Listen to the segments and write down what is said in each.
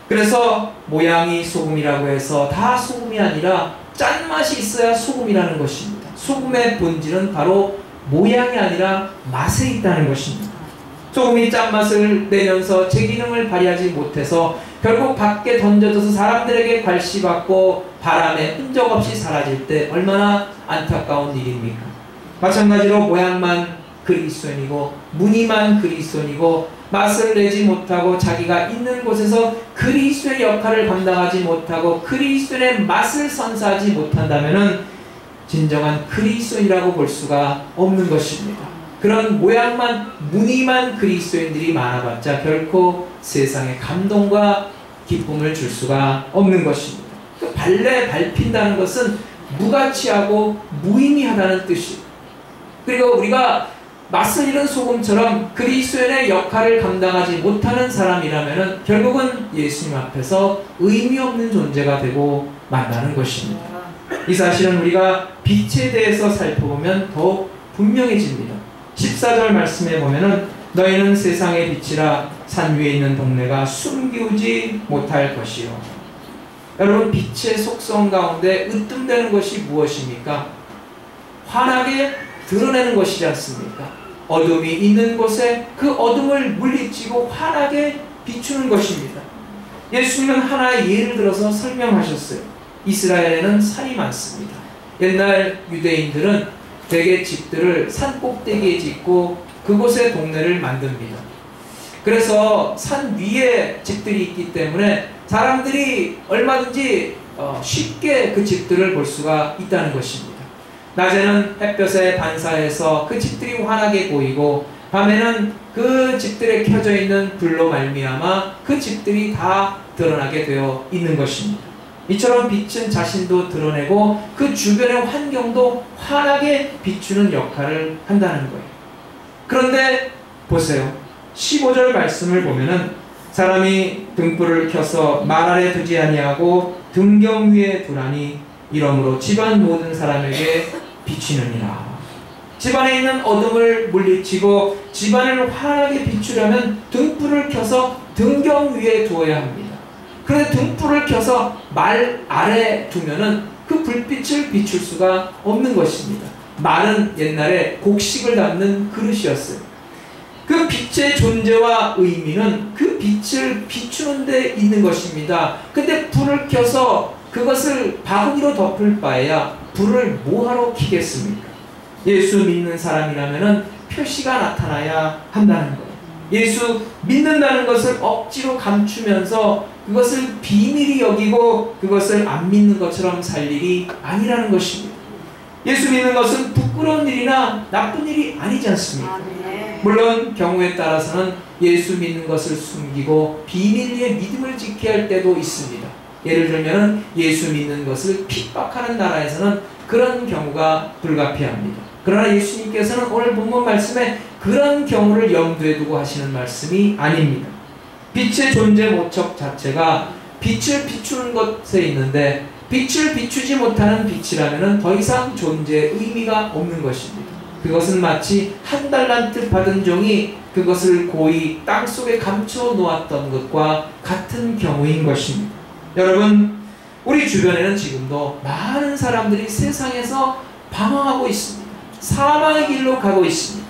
그래서 모양이 소금이라고 해서 다 소금이 아니라 짠맛이 있어야 소금이라는 것입니다. 소금의 본질은 바로 모양이 아니라 맛에 있다는 것입니다. 소금이 짠맛을 내면서 제 기능을 발휘하지 못해서 결국 밖에 던져져서 사람들에게 괄시받고 바람에 흔적 없이 사라질 때 얼마나 안타까운 일입니까? 마찬가지로 모양만 그리스도인이고 무늬만 그리스도인이고 맛을 내지 못하고 자기가 있는 곳에서 그리스도의 역할을 감당하지 못하고 그리스도의 맛을 선사하지 못한다면 진정한 그리스도인이라고 볼 수가 없는 것입니다. 그런 모양만 무늬만 그리스도인들이 많아봤자 결코 세상에 감동과 기쁨을 줄 수가 없는 것입니다. 그 발레 밟힌다는 것은 무가치하고 무의미하다는 뜻이에요. 그리고 우리가 맛을 잃은 소금처럼 그리스도인의 역할을 감당하지 못하는 사람이라면 결국은 예수님 앞에서 의미 없는 존재가 되고 만나는 것입니다. 이 사실은 우리가 빛에 대해서 살펴보면 더욱 분명해집니다. 14절 말씀에 보면은 너희는 세상의 빛이라 산 위에 있는 동네가 숨기우지 못할 것이요. 여러분, 빛의 속성 가운데 으뜸되는 것이 무엇입니까? 환하게 드러내는 것이지 않습니까? 어둠이 있는 곳에 그 어둠을 물리치고 환하게 비추는 것입니다. 예수님은 하나의 예를 들어서 설명하셨어요. 이스라엘에는 산이 많습니다. 옛날 유대인들은 대개 집들을 산 꼭대기에 짓고 그곳에 동네를 만듭니다. 그래서 산 위에 집들이 있기 때문에 사람들이 얼마든지 쉽게 그 집들을 볼 수가 있다는 것입니다. 낮에는 햇볕에 반사해서 그 집들이 환하게 보이고 밤에는 그 집들에 켜져 있는 불로 말미암아 그 집들이 다 드러나게 되어 있는 것입니다. 이처럼 빛은 자신도 드러내고 그 주변의 환경도 환하게 비추는 역할을 한다는 거예요. 그런데 보세요. 15절 말씀을 보면은 사람이 등불을 켜서 말 아래 두지 아니하고 등경 위에 두라니 이러므로 집안 모든 사람에게 비치느니라. 집안에 있는 어둠을 물리치고 집안을 환하게 비추려면 등불을 켜서 등경 위에 두어야 합니다. 그런데 등불을 켜서 말 아래 두면은 그 불빛을 비출 수가 없는 것입니다. 말은 옛날에 곡식을 담는 그릇이었어요. 그 빛의 존재와 의미는 그 빛을 비추는 데 있는 것입니다. 근데 불을 켜서 그것을 바구니로 덮을 바에야 불을 뭐하러 켜겠습니까? 예수 믿는 사람이라면 표시가 나타나야 한다는 거예요. 예수 믿는다는 것을 억지로 감추면서 그것을 비밀히 여기고 그것을 안 믿는 것처럼 살 일이 아니라는 것입니다. 예수 믿는 것은 부끄러운 일이나 나쁜 일이 아니지 않습니까? 물론 경우에 따라서는 예수 믿는 것을 숨기고 비밀리에 믿음을 지켜야 할 때도 있습니다. 예를 들면 예수 믿는 것을 핍박하는 나라에서는 그런 경우가 불가피합니다. 그러나 예수님께서는 오늘 본문 말씀에 그런 경우를 염두에 두고 하시는 말씀이 아닙니다. 빛의 존재 모척 자체가 빛을 비추는 것에 있는데 빛을 비추지 못하는 빛이라면 더 이상 존재의 의미가 없는 것입니다. 그것은 마치 한 달란트 받은 종이 그것을 고이 땅속에 감춰 놓았던 것과 같은 경우인 것입니다. 여러분, 우리 주변에는 지금도 많은 사람들이 세상에서 방황하고 있습니다. 사망의 길로 가고 있습니다.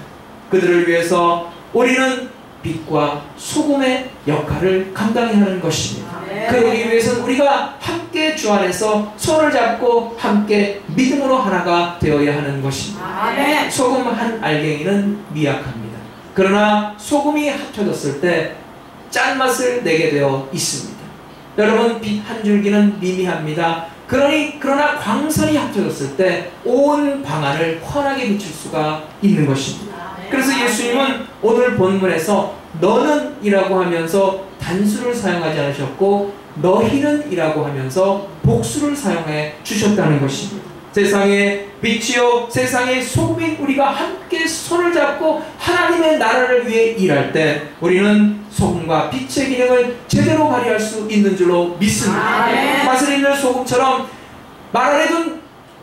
그들을 위해서 우리는 빛과 소금의 역할을 감당해야 하는 것입니다. 그러기 위해서는 우리가 함께 주 안에서 손을 잡고 함께 믿음으로 하나가 되어야 하는 것입니다. 소금 한 알갱이는 미약합니다. 그러나 소금이 합쳐졌을 때 짠맛을 내게 되어 있습니다. 여러분, 빛 한 줄기는 미미합니다. 그러나 광선이 합쳐졌을 때 온 방안을 환하게 비출 수가 있는 것입니다. 그래서 예수님은 오늘 본문에서 너는 이라고 하면서 단수를 사용하지 않으셨고 너희는 이라고 하면서 복수를 사용해 주셨다는 것입니다. 세상의 빛이요 세상의 소금인 우리가 함께 손을 잡고 하나님의 나라를 위해 일할 때 우리는 소금과 빛의 기능을 제대로 발휘할 수 있는 줄로 믿습니다. 맛을 잃는 소금처럼 말 아래 둔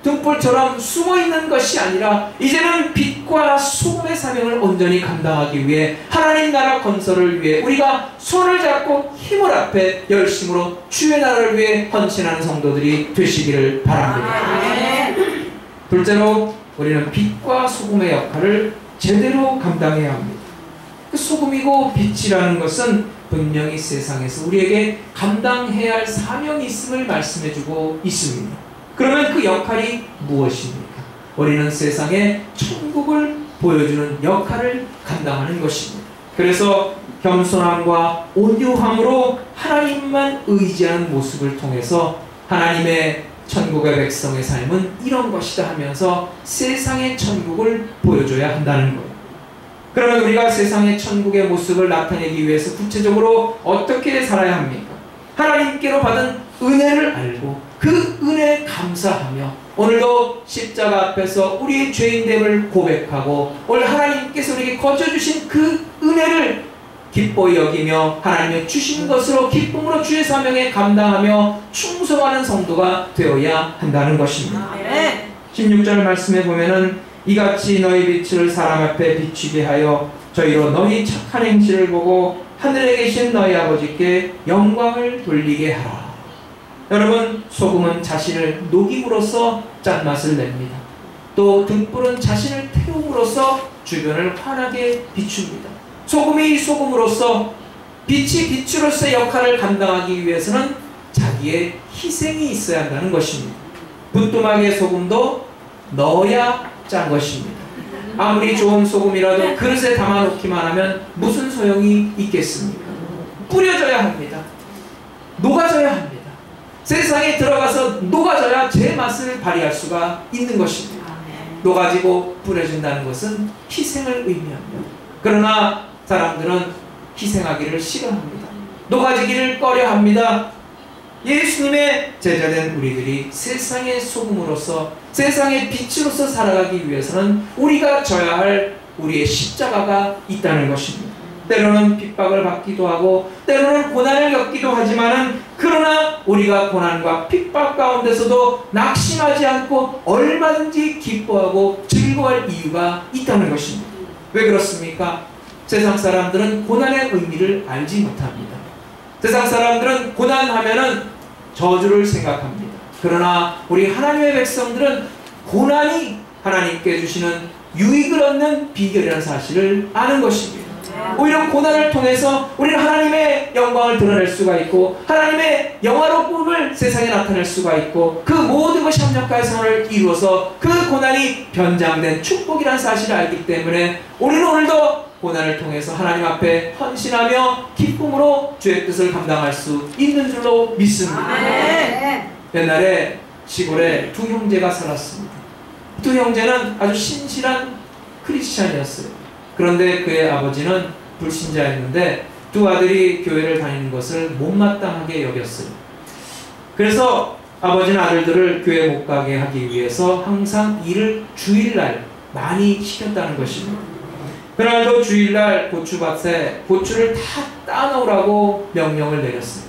등불처럼 숨어있는 것이 아니라 이제는 빛과 소금의 사명을 온전히 감당하기 위해 하나님 나라 건설을 위해 우리가 손을 잡고 힘을 합해 열심으로 주의 나라를 위해 헌신하는 성도들이 되시기를 바랍니다. 둘째로 우리는 빛과 소금의 역할을 제대로 감당해야 합니다. 그 소금이고 빛이라는 것은 분명히 세상에서 우리에게 감당해야 할 사명이 있음을 말씀해주고 있습니다. 그러면 그 역할이 무엇입니까? 우리는 세상에 천국을 보여주는 역할을 감당하는 것입니다. 그래서 겸손함과 온유함으로 하나님만 의지하는 모습을 통해서 하나님의 천국의 백성의 삶은 이런 것이다 하면서 세상의 천국을 보여줘야 한다는 거예요. 그러면 우리가 세상의 천국의 모습을 나타내기 위해서 구체적으로 어떻게 살아야 합니까? 하나님께로 받은 은혜를 알고 그 은혜에 감사하며 오늘도 십자가 앞에서 우리의 죄인됨을 고백하고 오늘 하나님께서 우리에게 거저주신 그 은혜를 기뻐 여기며 하나님의 주신 것으로 기쁨으로 주의 사명에 감당하며 충성하는 성도가 되어야 한다는 것입니다. 16절 말씀에 보면은 이같이 너희 빛을 사람 앞에 비추게 하여 저희로 너희 착한 행실을 보고 하늘에 계신 너희 아버지께 영광을 돌리게 하라. 여러분, 소금은 자신을 녹임으로써 짠맛을 냅니다. 또 등불은 자신을 태움으로써 주변을 환하게 비춥니다. 소금이 소금으로서 빛이 빛으로서의 역할을 감당하기 위해서는 자기의 희생이 있어야 한다는 것입니다. 부뚜막의 소금도 넣어야 짠 것입니다. 아무리 좋은 소금이라도 그릇에 담아놓기만 하면 무슨 소용이 있겠습니까? 뿌려져야 합니다. 녹아져야 합니다. 세상에 들어가서 녹아져야 제 맛을 발휘할 수가 있는 것입니다. 녹아지고 뿌려진다는 것은 희생을 의미합니다. 그러나 사람들은 희생하기를 싫어합니다. 녹아지기를 꺼려합니다. 예수님의 제자된 우리들이 세상의 소금으로서 세상의 빛으로서 살아가기 위해서는 우리가 져야 할 우리의 십자가가 있다는 것입니다. 때로는 핍박을 받기도 하고 때로는 고난을 겪기도 하지만은 그러나 우리가 고난과 핍박 가운데서도 낙심하지 않고 얼마든지 기뻐하고 즐거워할 이유가 있다는 것입니다. 왜 그렇습니까? 세상 사람들은 고난의 의미를 알지 못합니다. 세상 사람들은 고난하면은 저주를 생각합니다. 그러나 우리 하나님의 백성들은 고난이 하나님께 주시는 유익을 얻는 비결이라는 사실을 아는 것입니다. 오히려 고난을 통해서 우리는 하나님의 영광을 드러낼 수가 있고 하나님의 영화로움을 세상에 나타낼 수가 있고 그 모든 것이 합력하여서 이루어서 그 고난이 변장된 축복이라는 사실을 알기 때문에 우리는 오늘도 고난을 통해서 하나님 앞에 헌신하며 기쁨으로 주의 뜻을 감당할 수 있는 줄로 믿습니다. 옛날에 시골에 두 형제가 살았습니다. 두 형제는 아주 신실한 크리스찬이었어요. 그런데 그의 아버지는 불신자였는데 두 아들이 교회를 다니는 것을 못마땅하게 여겼어요. 그래서 아버지는 아들들을 교회 못 가게 하기 위해서 항상 일을 주일날 많이 시켰다는 것입니다. 그날도 주일날 고추밭에 고추를 다 따놓으라고 명령을 내렸어요.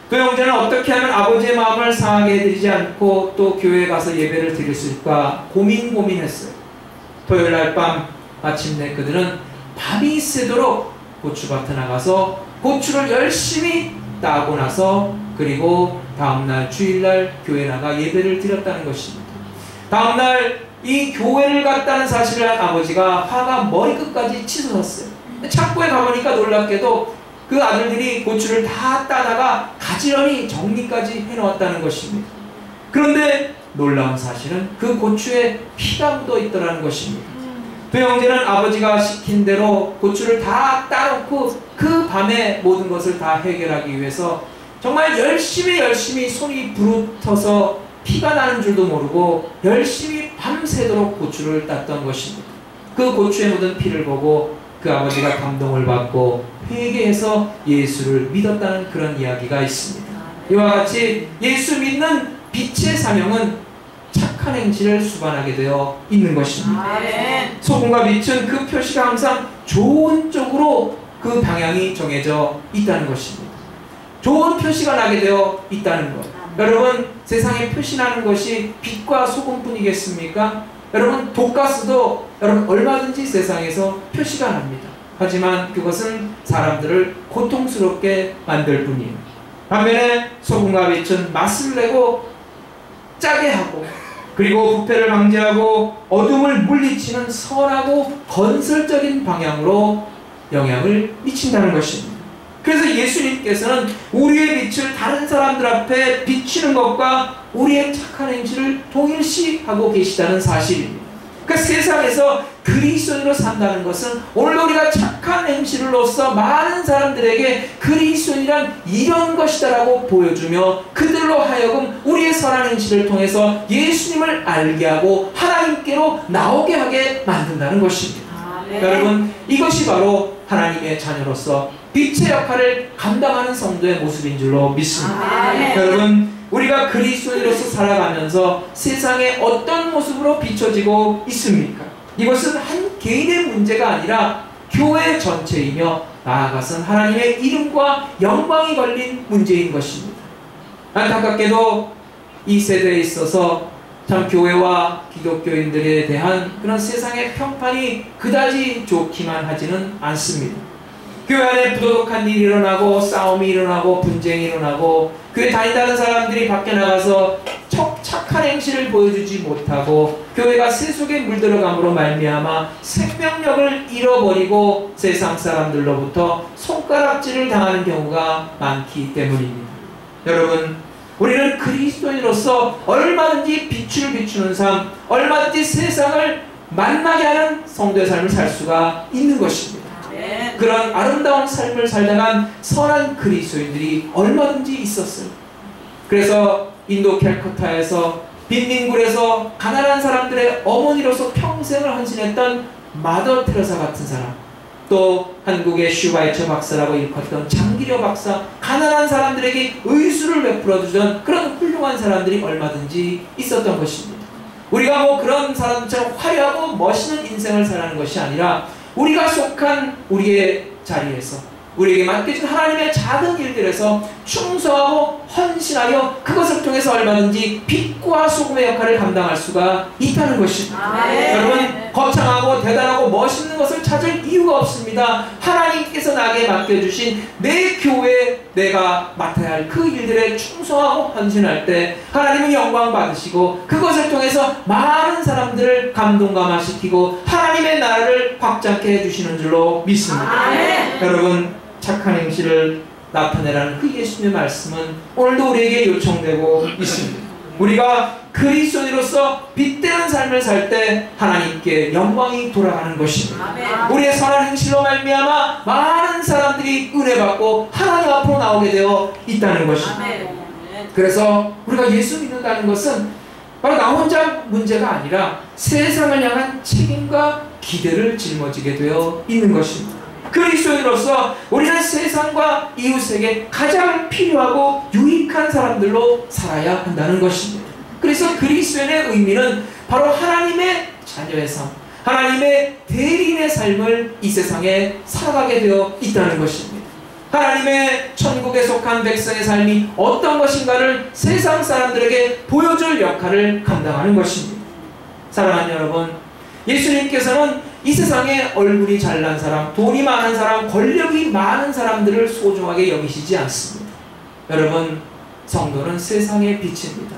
두 형제는 어떻게 하면 아버지의 마음을 상하게 해드리지 않고 또 교회에 가서 예배를 드릴 수 있을까 고민했어요. 토요일날 밤 마침내 그들은 밤이 새도록 고추밭에 나가서 고추를 열심히 따고 나서 그리고 다음날 주일날 교회 나가 예배를 드렸다는 것입니다. 다음날 이 교회를 갔다는 사실을 한 아버지가 화가 머리끝까지 치솟았어요. 창고에 가보니까 놀랍게도 그 아들들이 고추를 다 따다가 가지런히 정리까지 해놓았다는 것입니다. 그런데 놀라운 사실은 그 고추에 피가 묻어 있더라는 것입니다. 두 형제는 아버지가 시킨 대로 고추를 다 따놓고 그 밤에 모든 것을 다 해결하기 위해서 정말 열심히 손이 부르터서 피가 나는 줄도 모르고 열심히 밤새도록 고추를 땄던 것입니다. 그 고추에 묻은 피를 보고 그 아버지가 감동을 받고 회개해서 예수를 믿었다는 그런 이야기가 있습니다. 이와 같이 예수 믿는 빛의 사명은 착한 행실을 수반하게 되어 있는 것입니다. 소금과 빛은 그 표시가 항상 좋은 쪽으로 그 방향이 정해져 있다는 것입니다. 좋은 표시가 나게 되어 있다는 것. 여러분, 세상에 표시나는 것이 빛과 소금뿐이겠습니까? 여러분, 독가스도 여러분 얼마든지 세상에서 표시가 납니다. 하지만 그것은 사람들을 고통스럽게 만들 뿐이에요. 반면에 소금과 빛은 맛을 내고 짜게 하고, 그리고 부패를 방지하고 어둠을 물리치는 선하고 건설적인 방향으로 영향을 미친다는 것입니다. 그래서 예수님께서는 우리의 빛을 다른 사람들 앞에 비추는 것과 우리의 착한 행실을 동일시하고 계시다는 사실입니다. 그러니까 세상에서 그리스도인으로 산다는 것은 오늘 우리가 착한 행실로서 많은 사람들에게 그리스도인이란 이런 것이다라고 보여주며 그들로 하여금 우리의 선한 행실을 통해서 예수님을 알게 하고 하나님께로 나오게 하게 만든다는 것입니다. 여러분, 이것이 바로 하나님의 자녀로서 빛의 역할을 감당하는 성도의 모습인 줄로 믿습니다. 여러분, 우리가 그리스도인으로서 살아가면서 세상에 어떤 모습으로 비춰지고 있습니까? 이것은 한 개인의 문제가 아니라 교회 전체이며 나아가선 하나님의 이름과 영광이 걸린 문제인 것입니다. 안타깝게도 이 세대에 있어서 참 교회와 기독교인들에 대한 그런 세상의 평판이 그다지 좋기만 하지는 않습니다. 교회 안에 부도덕한 일이 일어나고 싸움이 일어나고 분쟁이 일어나고 교회 다닌다는 사람들이 밖에 나가서 착한 행실을 보여주지 못하고 교회가 세속에 물들어감으로 말미암아 생명력을 잃어버리고 세상 사람들로부터 손가락질을 당하는 경우가 많기 때문입니다. 여러분, 우리는 그리스도인으로서 얼마든지 빛을 비추는 삶, 얼마든지 세상을 만나게 하는 성도의 삶을 살 수가 있는 것입니다. 그런 아름다운 삶을 살다간 선한 그리스도인들이 얼마든지 있었어요. 그래서 인도 캘커타에서 빈민굴에서 가난한 사람들의 어머니로서 평생을 헌신했던 마더 테레사 같은 사람, 또 한국의 슈바이처 박사라고 일컫던 장기려 박사, 가난한 사람들에게 의술을 베풀어주던 그런 훌륭한 사람들이 얼마든지 있었던 것입니다. 우리가 뭐 그런 사람들처럼 화려하고 멋있는 인생을 살아가는 것이 아니라 우리가 속한 우리의 자리에서 우리에게 맡겨진 하나님의 작은 일들에서 충성하고 헌신하여 그것을 통해서 얼마든지 빛과 소금의 역할을 감당할 수가 있다는 것입니다. 여러분, 거창하고 대단하고 멋있는 것을 찾을 이유가 없습니다. 하나님께서 나에게 맡겨주신 내 교회에 내가 맡아야 할 그 일들에 충성하고 헌신할 때 하나님은 영광 받으시고 그것을 통해서 많은 사람들을 감동감화시키고 하나님의 나라를 확장케 해주시는 줄로 믿습니다. 여러분, 착한 행실을 나타내라는 그 예수님의 말씀은 오늘도 우리에게 요청되고 있습니다. 우리가 그리스도인으로서 빛되는 삶을 살 때 하나님께 영광이 돌아가는 것입니다. 우리의 선한 행실로 말미암아 많은 사람들이 은혜 받고 하나님 앞으로 나오게 되어 있다는 것입니다. 그래서 우리가 예수 믿는다는 것은 바로 나 혼자 문제가 아니라 세상을 향한 책임과 기대를 짊어지게 되어 있는 것입니다. 그리스도인으로서 우리는 세상과 이웃에게 가장 필요하고 유익한 사람들로 살아야 한다는 것입니다. 그래서 그리스도인의 의미는 바로 하나님의 자녀의 삶, 하나님의 대리인의 삶을 이 세상에 살아가게 되어 있다는 것입니다. 하나님의 천국에 속한 백성의 삶이 어떤 것인가를 세상 사람들에게 보여줄 역할을 감당하는 것입니다. 사랑하는 여러분, 예수님께서는 이 세상에 얼굴이 잘난 사람, 돈이 많은 사람, 권력이 많은 사람들을 소중하게 여기시지 않습니다. 여러분, 성도는 세상의 빛입니다.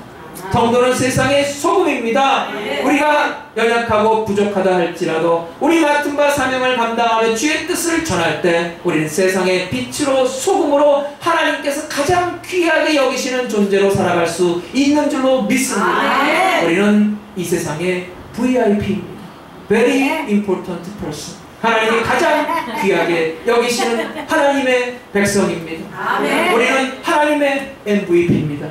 성도는 세상의 소금입니다. 우리가 연약하고 부족하다 할지라도 우리 맡은 바 사명을 감당하며 주의 뜻을 전할 때 우리는 세상의 빛으로 소금으로 하나님께서 가장 귀하게 여기시는 존재로 살아갈 수 있는 줄로 믿습니다. 우리는 이 세상의 VIP입니다. Very important person. 하나님이 가장 귀하게 여기시는 하나님의 백성입니다. 우리는 하나님의 MVP입니다.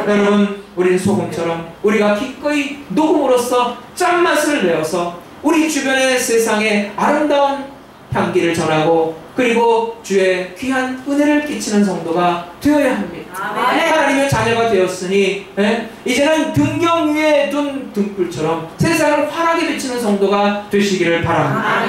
여러분, 우리는 소금처럼 우리가 기꺼이 녹음으로써 짠맛을 내어서 우리 주변의 세상에 아름다운 향기를 전하고 그리고 주의 귀한 은혜를 끼치는 성도가 되어야 합니다. 하나님의 자녀가 되었으니 이제는 등경 위에 둔 등불처럼 세상을 환하게 비치는 성도가 되시기를 바랍니다.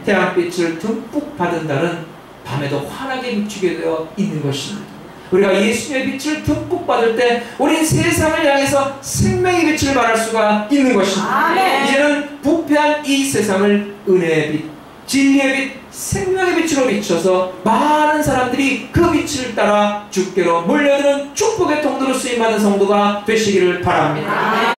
태양빛을 듬뿍 받은 달은 밤에도 환하게 비추게 되어 있는 것입니다. 우리가 예수님의 빛을 듬뿍 받을 때 우린 세상을 향해서 생명의 빛을 발할 수가 있는 것입니다. 아멘. 이제는 부패한 이 세상을 은혜의 빛, 진리의 빛, 생명의 빛으로 비춰서 많은 사람들이 그 빛을 따라 주께로 몰려드는 축복의 통로로 쓰임받은 성도가 되시기를 바랍니다.